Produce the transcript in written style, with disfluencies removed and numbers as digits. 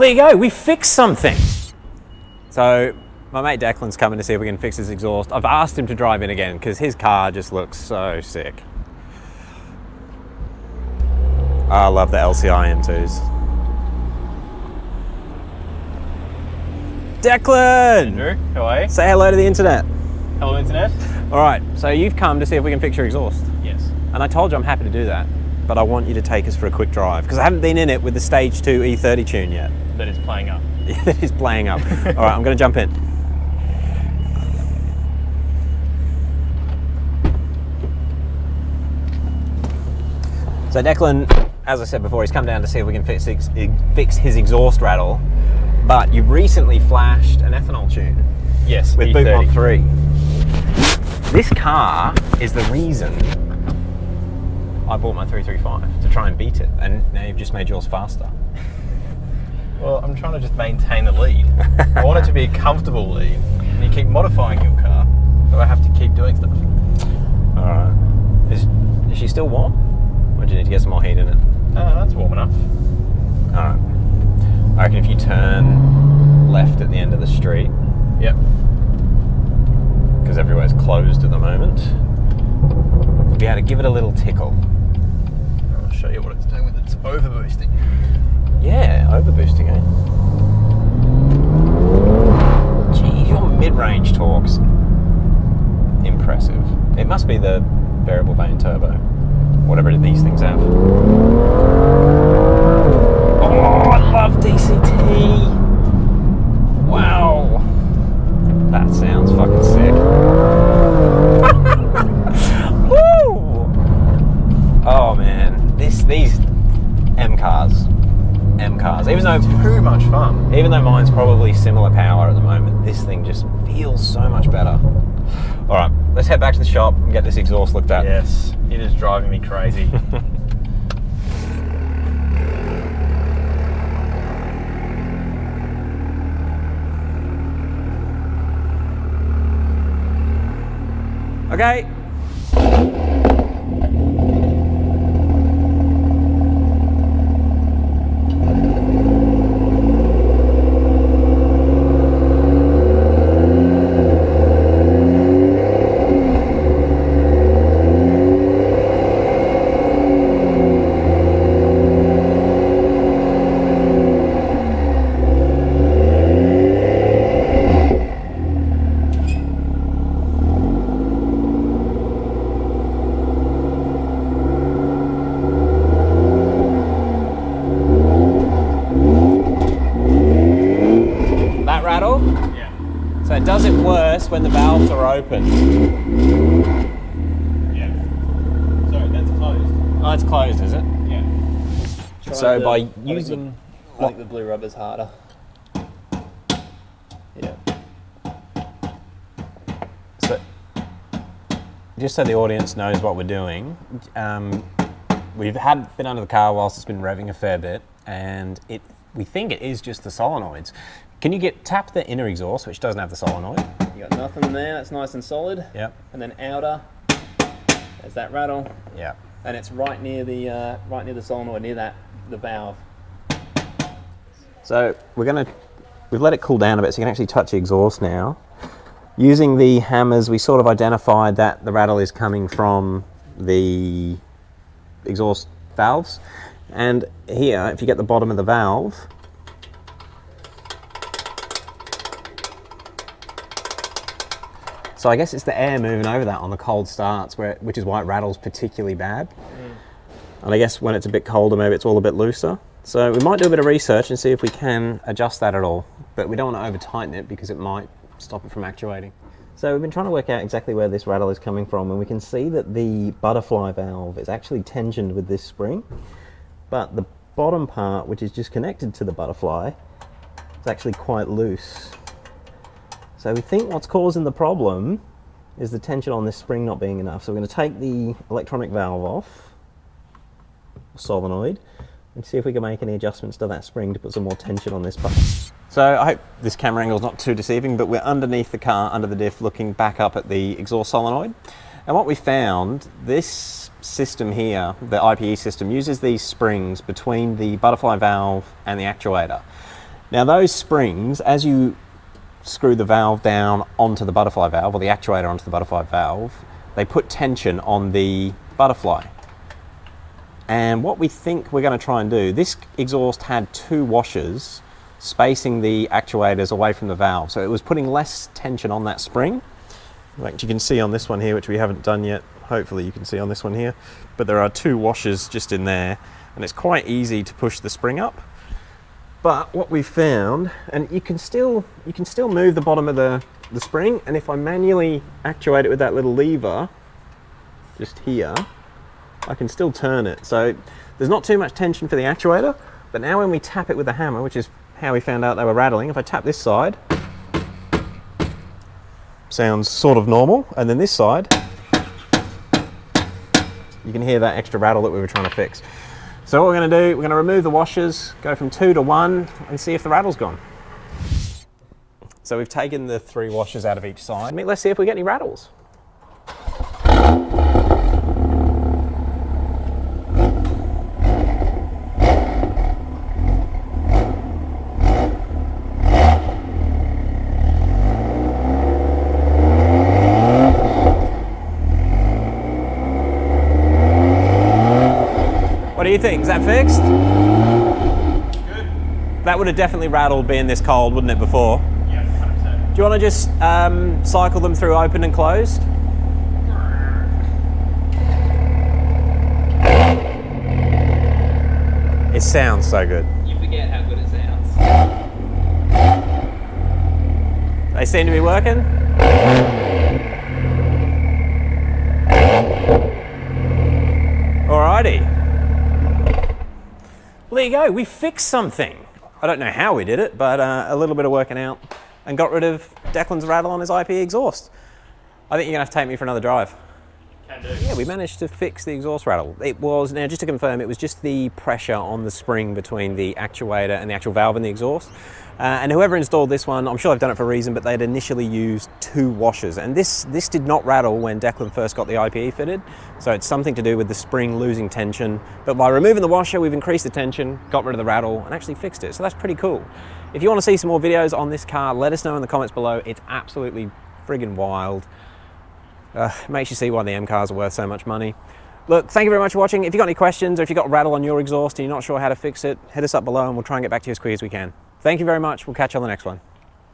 there you go, we fixed something. So my mate Declan's coming to see if we can fix his exhaust. I've asked him to drive in again because his car just looks so sick. I love the LCI M2s. Declan! Andrew, how are you? Say hello to the internet. Hello, internet. All right, so you've come to see if we can fix your exhaust. Yes. And I told you I'm happy to do that, but I want you to take us for a quick drive because I haven't been in it with the Stage 2 E30 tune yet. That is playing up. That is playing up. All right, I'm going to jump in. So Declan, as I said before, he's come down to see if we can fix his exhaust rattle, but you've recently flashed an ethanol tune. Yes, With E30. Bootmod 3. This car is the reason I bought my 335 to try and beat it, and now you've just made yours faster. Well, I'm trying to just maintain the lead. I want it to be a comfortable lead, and you keep modifying your car, so I have to keep doing stuff. All right. Is she still warm? Or do you need to get some more heat in it? That's warm enough. All right. I reckon if you turn left at the end of the street, Yep. because everywhere's closed at the moment, we'll be able to give it a little tickle. I'll show you what it's doing with its overboosting. Yeah, overboosting, eh? Geez, your mid-range torque's impressive. It must be the variable vane turbo, whatever these things have. Oh, I love DCT! Wow! That sounds fucking sick. Woo! Oh man, these M cars, even though Too much fun. Even though mine's probably similar power at the moment, this thing just feels so much better. All right, let's head back to the shop and get this exhaust looked at. Yes, it is driving me crazy. Okay. Rattle? Yeah. So it does it worse when the valves are open. Yeah. Sorry, that's closed. Oh, it's closed, is it? Yeah. So by using... I think the blue rubber's harder. Yeah. So, just so the audience knows what we're doing, we've been under the car whilst it's been revving a fair bit, and we think it is just the solenoids. Can you tap the inner exhaust, which doesn't have the solenoid? You got nothing there, that's nice and solid. Yep. And then outer, there's that rattle. Yeah. And it's right near the solenoid, near the valve. So we've let it cool down a bit so you can actually touch the exhaust now. Using the hammers, we sort of identified that the rattle is coming from the exhaust valves. And here, if you get the bottom of the valve, so I guess it's the air moving over that on the cold starts, which is why it rattles particularly bad. And I guess when it's a bit colder, maybe it's all a bit looser. So we might do a bit of research and see if we can adjust that at all. But we don't want to over tighten it because it might stop it from actuating. So we've been trying to work out exactly where this rattle is coming from, and we can see that the butterfly valve is actually tensioned with this spring, but the bottom part, which is just connected to the butterfly, is actually quite loose. So we think what's causing the problem is the tension on this spring not being enough. So we're going to take the electronic valve off, solenoid, and see if we can make any adjustments to that spring to put some more tension on this part. So I hope this camera angle is not too deceiving, but we're underneath the car, under the diff, looking back up at the exhaust solenoid. And what we found, this system here, the IPE system, uses these springs between the butterfly valve and the actuator. Now those springs, as you screw the valve down onto the butterfly valve, or the actuator onto the butterfly valve, they put tension on the butterfly. And what we think we're going to try and do, this exhaust had 2 washers spacing the actuators away from the valve, so it was putting less tension on that spring. Like you can see on this one here, which we haven't done yet, hopefully you can see on this one here, but there are 2 washers just in there, and it's quite easy to push the spring up. But what we found, and you can still move the bottom of the spring, and if I manually actuate it with that little lever just here, I can still turn it. So there's not too much tension for the actuator, but now when we tap it with the hammer, which is how we found out they were rattling, if I tap this side, sounds sort of normal, and then this side, you can hear that extra rattle that we were trying to fix. So what we're going to do, we're going to remove the washers, go from 2 to 1, and see if the rattle's gone. So we've taken the 3 washers out of each side. Let's see if we get any rattles. What do you think? Is that fixed? Good. That would have definitely rattled being this cold, wouldn't it, before? Yes, 100%. Do you want to just cycle them through open and closed? It sounds so good. You forget how good it sounds. They seem to be working. Alrighty. Well, there you go, we fixed something. I don't know how we did it, but a little bit of working out and got rid of Declan's rattle on his IP exhaust. I think you're gonna have to take me for another drive. Can do. Yeah, we managed to fix the exhaust rattle. It was, now just to confirm, it was just the pressure on the spring between the actuator and the actual valve in the exhaust. And whoever installed this one, I'm sure they've done it for a reason, but they'd initially used 2 washers. And this did not rattle when Declan first got the IPE fitted. So it's something to do with the spring losing tension. But by removing the washer, we've increased the tension, got rid of the rattle, and actually fixed it. So that's pretty cool. If you want to see some more videos on this car, let us know in the comments below. It's absolutely friggin' wild. Makes you see why the M cars are worth so much money. Look, thank you very much for watching. If you've got any questions, or if you've got a rattle on your exhaust and you're not sure how to fix it, hit us up below and we'll try and get back to you as quick as we can. Thank you very much. We'll catch you on the next one.